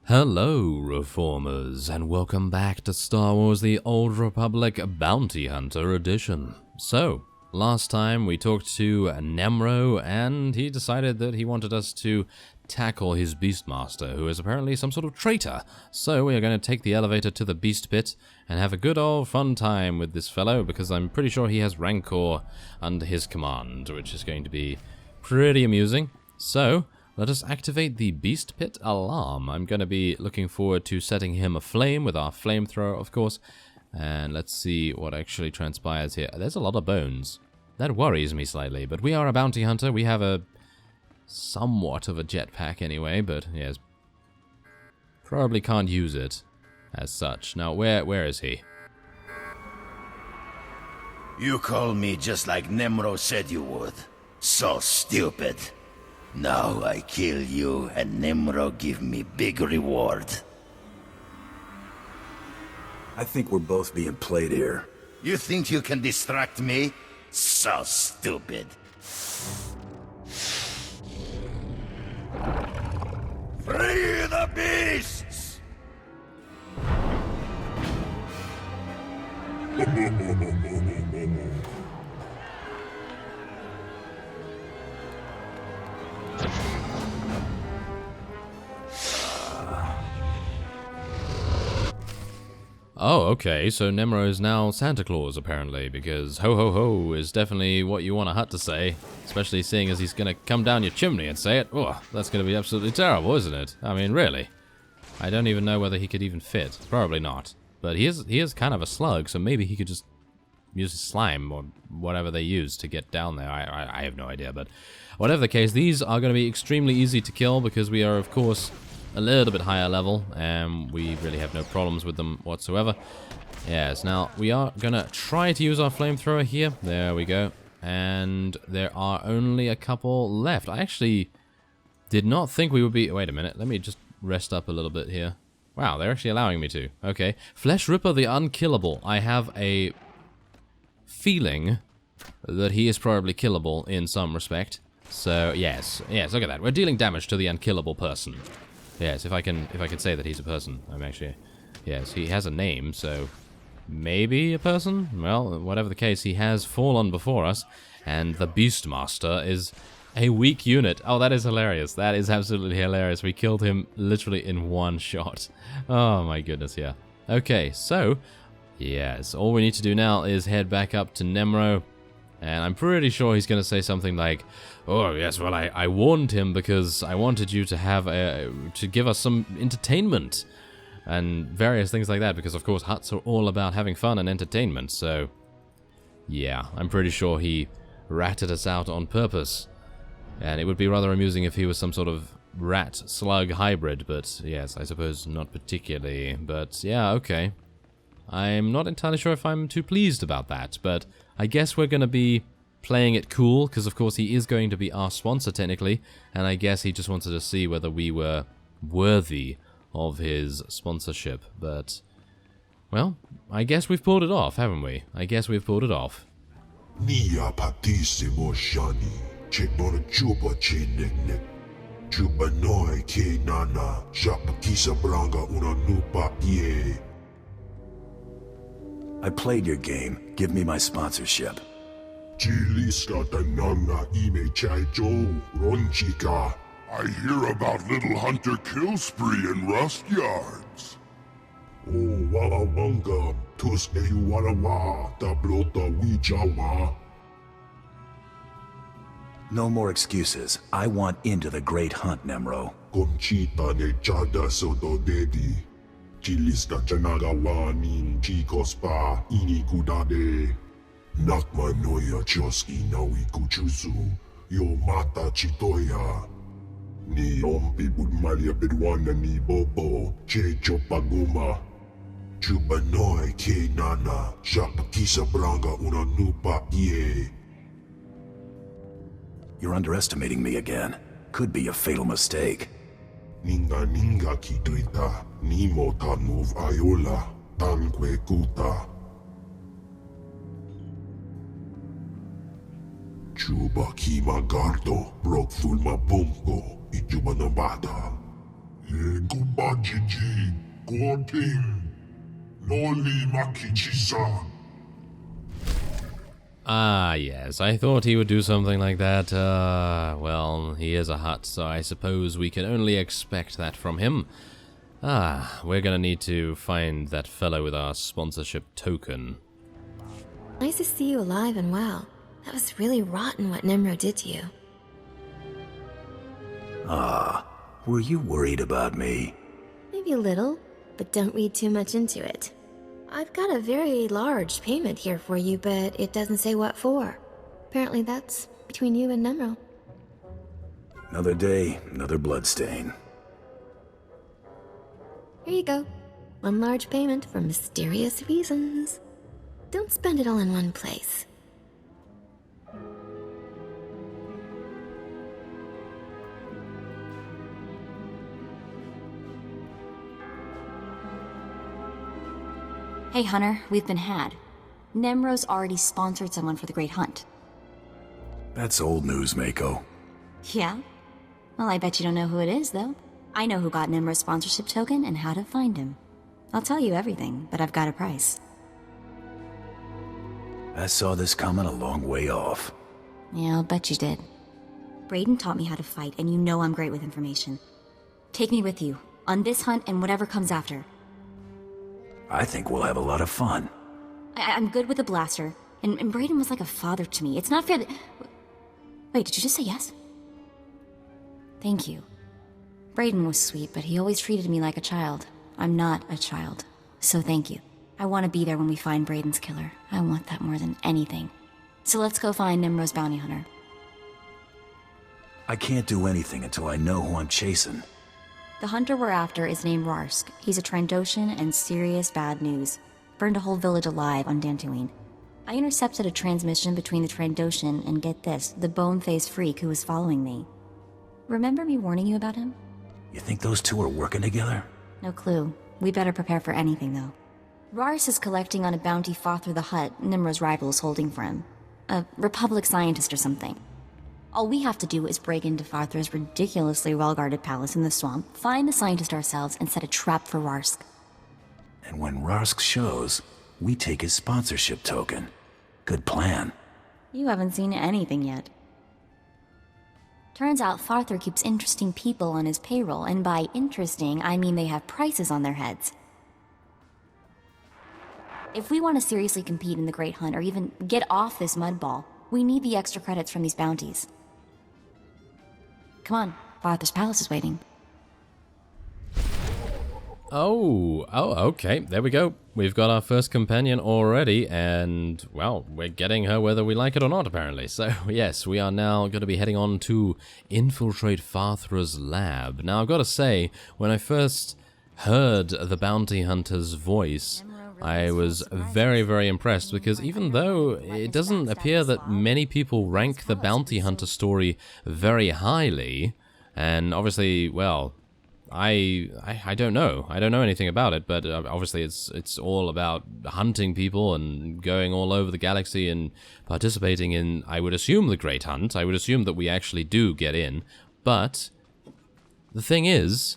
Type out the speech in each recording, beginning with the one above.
Hello, Reformers, and welcome back to Star Wars The Old Republic Bounty Hunter Edition. So, last time we talked to Nemro, and he decided that he wanted us to tackle his Beastmaster, who is apparently some sort of traitor. So we are going to take the elevator to the Beast Pit and have a good old fun time with this fellow, because I'm pretty sure he has Rancor under his command, which is going to be pretty amusing. So, let us activate the Beast Pit alarm. I'm going to be looking forward to setting him aflame with our flamethrower, of course. And let's see what actually transpires here. There's a lot of bones. That worries me slightly, but we are a bounty hunter. We have a somewhat of a jetpack anyway, but yes, probably can't use it as such. Now, where is he? You call me just like Nemro said you would. So stupid. Now I kill you and Nemro give me big reward. I think we're both being played here. You think you can distract me? So stupid. Free the beasts! Oh, okay, so Nemro is now Santa Claus, apparently, because ho ho ho is definitely what you want a hut to say, especially seeing as he's gonna come down your chimney and say it. Oh, that's gonna be absolutely terrible, isn't it? I mean, really. I don't even know whether he could even fit. Probably not. But he is kind of a slug, so maybe he could just use his slime or whatever they use to get down there. I have no idea, but whatever the case, these are gonna be extremely easy to kill because we are, of course, a little bit higher level, and we really have no problems with them whatsoever. Yes, now we are gonna try to use our flamethrower here. There we go. And there are only a couple left. I actually did not think we would be... Wait a minute, let me just rest up a little bit here. Wow, they're actually allowing me to. Okay. Flesh Ripper the Unkillable. I have a feeling that he is probably killable in some respect. So, yes, look at that. We're dealing damage to the unkillable person. Yes, if I can say that he's a person, I'm actually... Yes, he has a name, so... Maybe a person? Well, whatever the case, he has fallen before us, and the Beastmaster is a weak unit. Oh, that is hilarious. That is absolutely hilarious. We killed him literally in one shot. Oh my goodness, yeah. Okay, so... Yes, all we need to do now is head back up to Nemro. And I'm pretty sure he's going to say something like, oh, yes, well, I warned him because I wanted you to have to give us some entertainment. And various things like that, because, of course, huts are all about having fun and entertainment. So, yeah, I'm pretty sure he ratted us out on purpose. And it would be rather amusing if he was some sort of rat-slug hybrid, but, yes, I suppose not particularly. But, yeah, okay. I'm not entirely sure if I'm too pleased about that, but I guess we're going to be playing it cool, because of course he is going to be our sponsor technically, and I guess he just wanted to see whether we were worthy of his sponsorship, but, well, I guess we've pulled it off, haven't we? I guess we've pulled it off. Nia patissimo shani, chebora chupa cheneknek, chupa noi ke nana, shapa kisa branga una nupa ye. I played your game. Give me my sponsorship. Chiliska tananga ime chaijo, ronchika. I hear about Little Hunter kill spree in Rust Yards. Oh, wala wanga, tuske warawa, tablota wijawa. No more excuses. I want into the Great Hunt, Nemro. Conchita ne chada soto dedi. Chiliska chanagawani, chikospa, inikudade. Nakma noya choski nawi kuchuzu, yo mata chitoya. Ni ompi budmalia bedwana ni bobo, checho paguma. Chubanoi ke nana, shapakisa branga una nupa ye. You're underestimating me again. Could be a fatal mistake. Ninga kituita, nimo tanuv ayola, tanque kuta. Chuba kima gardo, brok fulma bumko, ijuba nabada. Gubajiji, Gorting, Noli Makichisa. Ah, yes, I thought he would do something like that. Well, he is a Hutt, so I suppose we can only expect that from him. Ah, we're gonna need to find that fellow with our sponsorship token. Nice to see you alive and well. That was really rotten what Nemro did to you. Were you worried about me? Maybe a little, but don't read too much into it. I've got a very large payment here for you, but it doesn't say what for. Apparently that's between you and Nemro. Another day, another bloodstain. Here you go. One large payment for mysterious reasons. Don't spend it all in one place. Hey Hunter, we've been had. Nemro's already sponsored someone for the Great Hunt. That's old news, Mako. Yeah? Well, I bet you don't know who it is, though. I know who got Nemro's sponsorship token and how to find him. I'll tell you everything, but I've got a price. I saw this coming a long way off. Yeah, I'll bet you did. Brayden taught me how to fight, and you know I'm great with information. Take me with you, on this hunt and whatever comes after. I think we'll have a lot of fun. I'm good with a blaster, and Brayden was like a father to me. It's not fair that... Wait, did you just say yes? Thank you. Brayden was sweet, but he always treated me like a child. I'm not a child, so thank you. I want to be there when we find Brayden's killer. I want that more than anything. So let's go find Nemro's bounty hunter. I can't do anything until I know who I'm chasing. The hunter we're after is named Rarsk. He's a Trandoshan and serious bad news. Burned a whole village alive on Dantooine. I intercepted a transmission between the Trandoshan and, get this, the bone-faced freak who was following me. Remember me warning you about him? You think those two are working together? No clue. We better prepare for anything, though. Rarsk is collecting on a bounty Father the Hutt, Nimro's rival, is holding for him. A Republic scientist or something. All we have to do is break into Farther's ridiculously well-guarded palace in the swamp, find the scientist ourselves, and set a trap for Rarsk. And when Rarsk shows, we take his sponsorship token. Good plan. You haven't seen anything yet. Turns out Farther keeps interesting people on his payroll, and by interesting, I mean they have prices on their heads. If we want to seriously compete in the Great Hunt, or even get off this mud ball, we need the extra credits from these bounties. Come on, Farther's palace is waiting. Oh, okay, there we go. We've got our first companion already, and, well, we're getting her whether we like it or not, apparently. So, yes, we are now going to be heading on to infiltrate Farthra's lab. Now, I've got to say, when I first heard the bounty hunter's voice, I was very, very impressed, because even though it doesn't appear that many people rank the bounty hunter story very highly, and obviously, well, I don't know. I don't know anything about it, but obviously it's all about hunting people and going all over the galaxy and participating in, I would assume, the Great Hunt. I would assume that we actually do get in, but the thing is,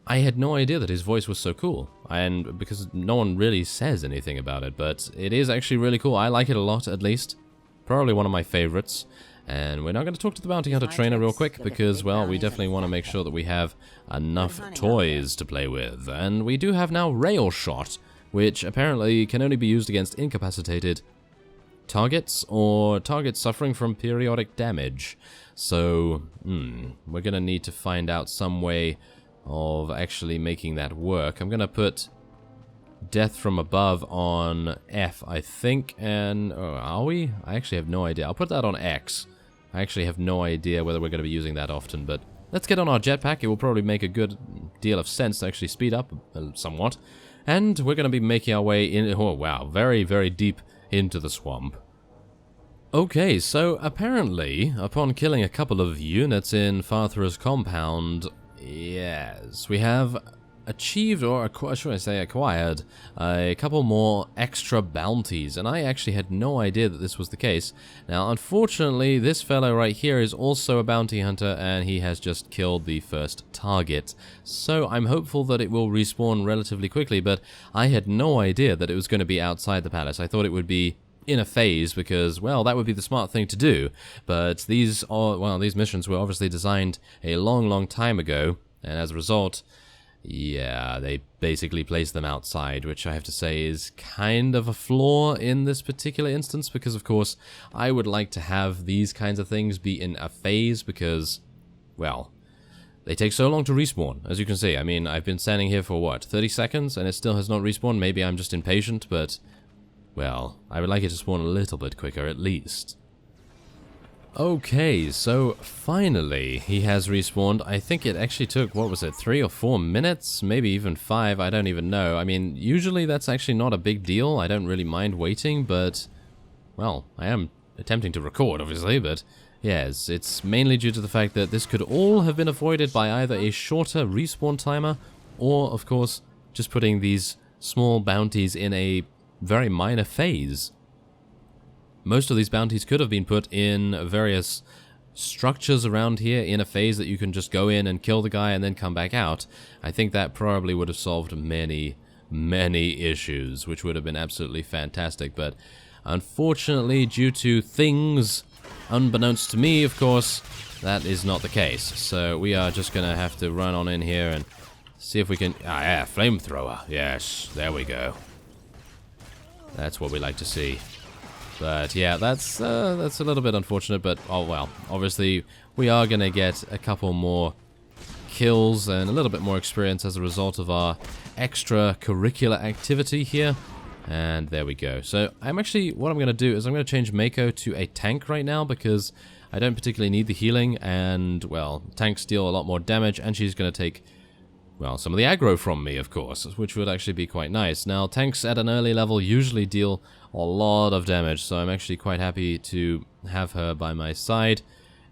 I had no idea that his voice was so cool, and because no one really says anything about it, but it is actually really cool. I like it a lot, at least. Probably one of my favorites. And we're now going to talk to the bounty hunter trainer real quick, because, well, we definitely want to make sure that we have enough toys to play with. And we do have now Rail Shot, which apparently can only be used against incapacitated targets or targets suffering from periodic damage. So, we're going to need to find out some way of actually making that work. I'm going to put Death from Above on F, I think, and are we? I actually have no idea. I'll put that on X. I actually have no idea whether we're going to be using that often, but let's get on our jetpack. It will probably make a good deal of sense to actually speed up somewhat. And we're going to be making our way in, oh wow, very, very deep into the swamp. Okay, so apparently, upon killing a couple of units in Farthra's compound, yes, we have achieved, or should I say acquired, a couple more extra bounties, and I actually had no idea that this was the case. Now, unfortunately, this fellow right here is also a bounty hunter, and he has just killed the first target. So I'm hopeful that it will respawn relatively quickly, but I had no idea that it was going to be outside the palace. I thought it would be in a phase because, well, that would be the smart thing to do. But these missions were obviously designed a long time ago, and as a result, yeah, they basically place them outside, which I have to say is kind of a flaw in this particular instance, because of course I would like to have these kinds of things be in a phase because, well, they take so long to respawn, as you can see. I mean, I've been standing here for what, 30 seconds and it still has not respawned. Maybe I'm just impatient, but, well, I would like it to spawn a little bit quicker at least. Okay, so finally he has respawned. I think it actually took, what was it, 3 or 4 minutes? Maybe even 5, I don't even know. I mean, usually that's actually not a big deal. I don't really mind waiting, but, well, I am attempting to record, obviously, but yes, it's mainly due to the fact that this could all have been avoided by either a shorter respawn timer or, of course, just putting these small bounties in a very minor phase. Most of these bounties could have been put in various structures around here in a phase that you can just go in and kill the guy and then come back out. I think that probably would have solved many issues, which would have been absolutely fantastic. But unfortunately, due to things unbeknownst to me, of course, that is not the case. So we are just going to have to run on in here and see if we can... Ah, yeah, flamethrower. Yes, there we go. That's what we like to see. But yeah, that's a little bit unfortunate, but oh well. Obviously, we are going to get a couple more kills and a little bit more experience as a result of our extracurricular activity here. And there we go. So what I'm going to do is I'm going to change Mako to a tank right now because I don't particularly need the healing, and, well, tanks deal a lot more damage, and she's going to take, well, some of the aggro from me, of course, which would actually be quite nice. Now, tanks at an early level usually deal a lot of damage, so I'm actually quite happy to have her by my side.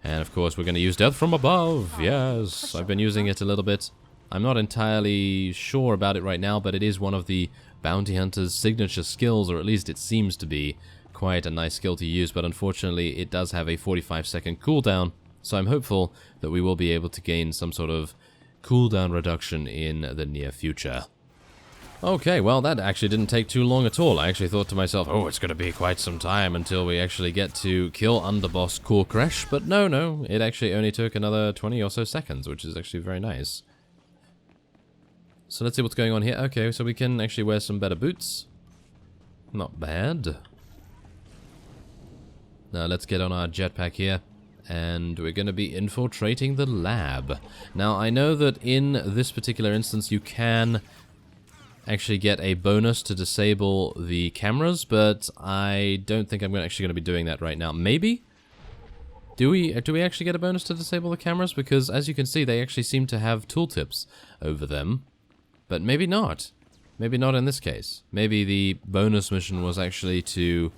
And, of course, we're going to use Death from Above. Yes, I've been using it a little bit. I'm not entirely sure about it right now, but it is one of the bounty hunter's signature skills, or at least it seems to be quite a nice skill to use, but unfortunately it does have a 45-second cooldown, so I'm hopeful that we will be able to gain some sort of cooldown reduction in the near future. Okay, well, that actually didn't take too long at all. I actually thought to myself, oh, it's going to be quite some time until we actually get to kill Underboss Korkresh, but no, it actually only took another 20 or so seconds, which is actually very nice. So let's see what's going on here. Okay, so we can actually wear some better boots. Not bad. Now let's get on our jetpack here, and we're going to be infiltrating the lab. Now, I know that in this particular instance you can actually get a bonus to disable the cameras, but I don't think I'm actually going to be doing that right now. Maybe? Do we actually get a bonus to disable the cameras? Because as you can see, they actually seem to have tooltips over them. But maybe not. Maybe not in this case. Maybe the bonus mission was actually to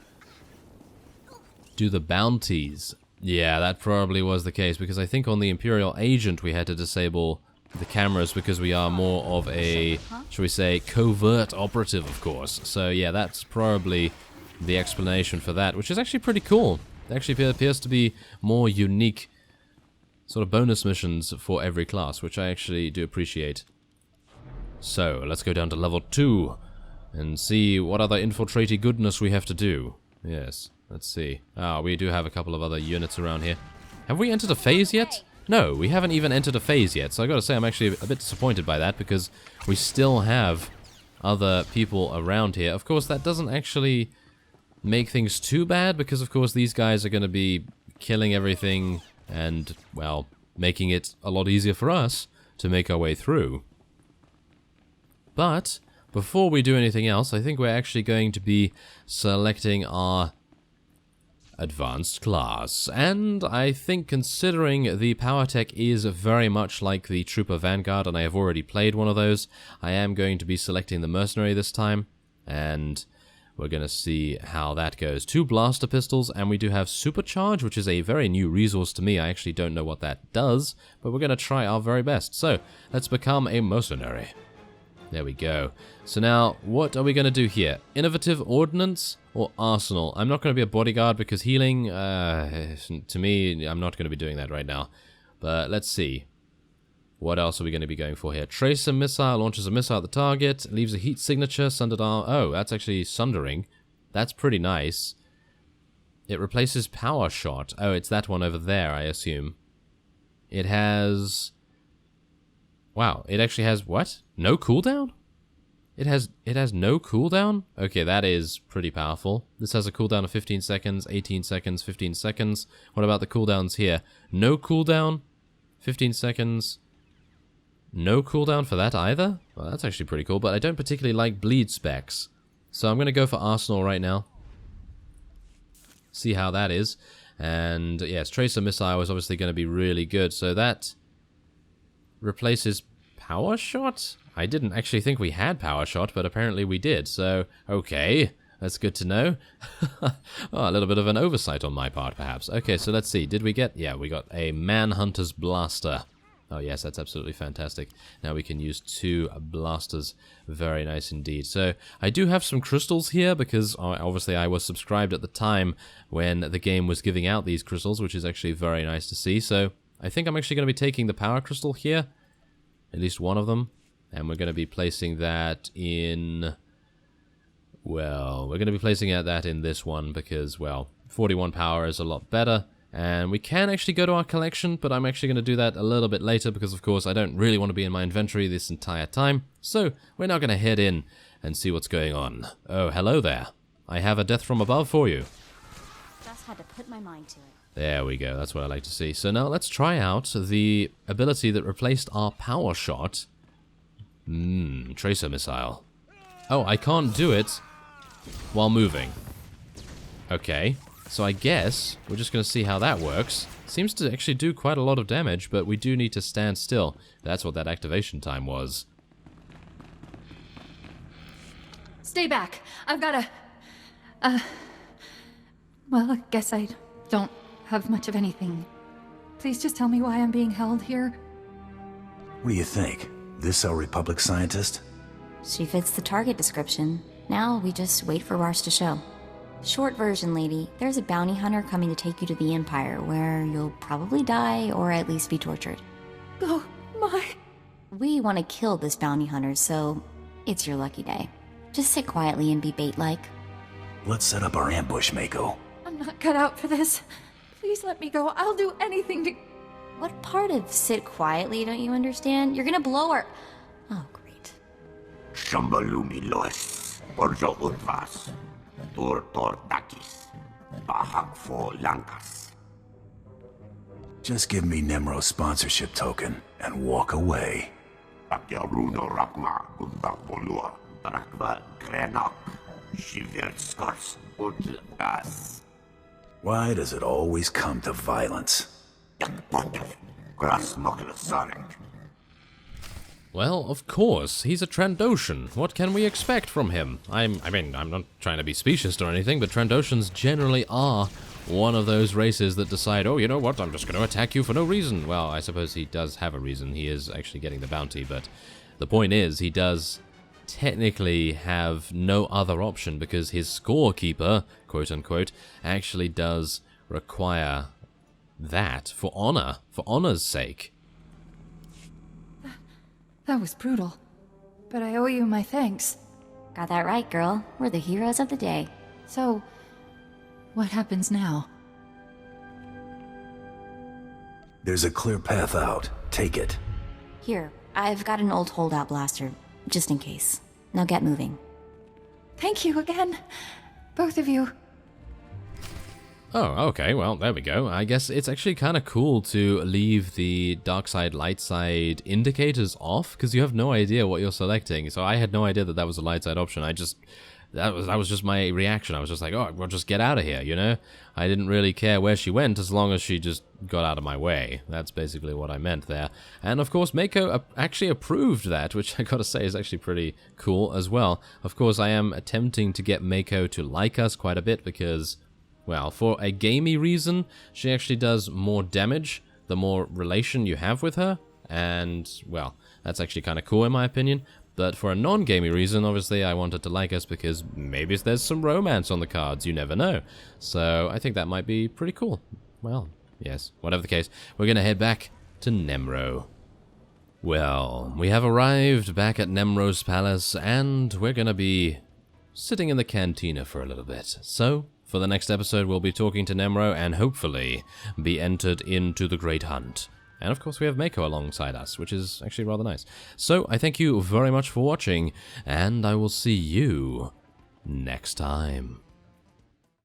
do the bounties. Yeah, that probably was the case, because I think on the Imperial Agent we had to disable the cameras because we are more of a, shall we say, covert operative, of course. So yeah, that's probably the explanation for that, which is actually pretty cool. It actually appears to be more unique sort of bonus missions for every class, which I actually do appreciate. So, let's go down to level 2 and see what other infiltrating goodness we have to do. Yes, let's see. Ah, we do have a couple of other units around here. Have we entered a phase yet? No, we haven't even entered a phase yet, so I gotta say I'm actually a bit disappointed by that, because we still have other people around here. Of course, that doesn't actually make things too bad, because of course these guys are gonna be killing everything and, well, making it a lot easier for us to make our way through. But before we do anything else, I think we're actually going to be selecting our advanced class. And I think, considering the power tech is very much like the Trooper Vanguard, and I have already played one of those, I am going to be selecting the Mercenary this time. And we're going to see how that goes. 2 blaster pistols, and we do have Supercharge, which is a very new resource to me. I actually don't know what that does, but we're going to try our very best. So, let's become a Mercenary. There we go. So now, what are we going to do here? Innovative Ordnance or Arsenal? I'm not going to be a bodyguard because healing, to me, I'm not going to be doing that right now. But let's see. What else are we going to be going for here? Tracer Missile launches a missile at the target, leaves a heat signature, sundered arm. Oh, that's actually sundering. That's pretty nice. It replaces Power Shot. Oh, it's that one over there, I assume. It has... Wow, it actually has what? No cooldown? It has no cooldown? Okay, that is pretty powerful. This has a cooldown of 15 seconds, 18 seconds, 15 seconds. What about the cooldowns here? No cooldown, 15 seconds. No cooldown for that either? Well, that's actually pretty cool, but I don't particularly like bleed specs. So I'm going to go for Arsenal right now. See how that is. And yes, Tracer Missile is obviously going to be really good. So that replaces Power Shot? I didn't actually think we had Power Shot, but apparently we did. So, okay, that's good to know. Oh, a little bit of an oversight on my part, perhaps. Okay, so let's see. Did we get... Yeah, we got a Manhunter's Blaster. Oh, yes, that's absolutely fantastic. Now we can use 2 blasters. Very nice indeed. So, I do have some crystals here because, obviously, I was subscribed at the time when the game was giving out these crystals, which is actually very nice to see. So, I think I'm actually going to be taking the power crystal here, at least one of them, and we're going to be placing that in, well, we're going to be placing that in this one because, well, 41 power is a lot better, and we can actually go to our collection, but I'm actually going to do that a little bit later because, of course, I don't really want to be in my inventory this entire time, so we're now going to head in and see what's going on. Oh, hello there. I have a death from above for you. Just had to put my mind to it. There we go, that's what I like to see. So now let's try out the ability that replaced our Power Shot. Tracer Missile. Oh, I can't do it while moving. Okay, so I guess we're just going to see how that works. Seems to actually do quite a lot of damage, but we do need to stand still. That's what that activation time was. Stay back. I've got a... Well, I guess I don't have much of anything. Please just tell me why I'm being held here. What do you think? This our Republic scientist? She fits the target description. Now we just wait for Rars to show. Short version, lady. There's a bounty hunter coming to take you to the Empire, where you'll probably die or at least be tortured. Oh, my... We want to kill this bounty hunter, so it's your lucky day. Just sit quietly and be bait-like. Let's set up our ambush, Mako. I'm not cut out for this. Please let me go. I'll do anything to... What part of sit quietly don't you understand? You're gonna blow her... Oh, great. Shambalumi loes, porjo urvas, tur tortakis, bahagfo lankas. Just give me Nemro's sponsorship token and walk away. Akyaruno rakma gundavolua, drakva grenok, shiverskars udlas. Why does it always come to violence? Well, of course, he's a Trandoshan. What can we expect from him? I mean, I'm not trying to be specious or anything, but Trandoshans generally are one of those races that decide, oh, you know what, I'm just going to attack you for no reason. Well, I suppose he does have a reason. He is actually getting the bounty, but the point is, he does technically have no other option because his scorekeeper, quote-unquote, actually does require that for honor, for honor's sake. That was brutal. But I owe you my thanks. Got that right, girl. We're the heroes of the day. So, what happens now? There's a clear path out. Take it. Here, I've got an old holdout blaster, just in case. Now get moving. Thank you again, both of you. Oh, okay, well, there we go. I guess it's actually kind of cool to leave the dark side, light side indicators off, because you have no idea what you're selecting. So I had no idea that that was a light side option. That was just my reaction. I was just like, oh, well, just get out of here, you know? I didn't really care where she went as long as she just got out of my way. That's basically what I meant there. And of course, Mako actually approved that, which I gotta say is actually pretty cool as well. Of course, I am attempting to get Mako to like us quite a bit because, well, for a gamey reason, she actually does more damage the more relation you have with her. And, well, that's actually kind of cool in my opinion. But for a non-gamey reason, obviously, I wanted to like us because maybe there's some romance on the cards, you never know. So I think that might be pretty cool. Well, yes, whatever the case, we're going to head back to Nemro. Well, we have arrived back at Nemro's palace, and we're going to be sitting in the cantina for a little bit. So, for the next episode, we'll be talking to Nemro and hopefully be entered into the Great Hunt. And of course we have Mako alongside us, which is actually rather nice. So I thank you very much for watching, and I will see you next time.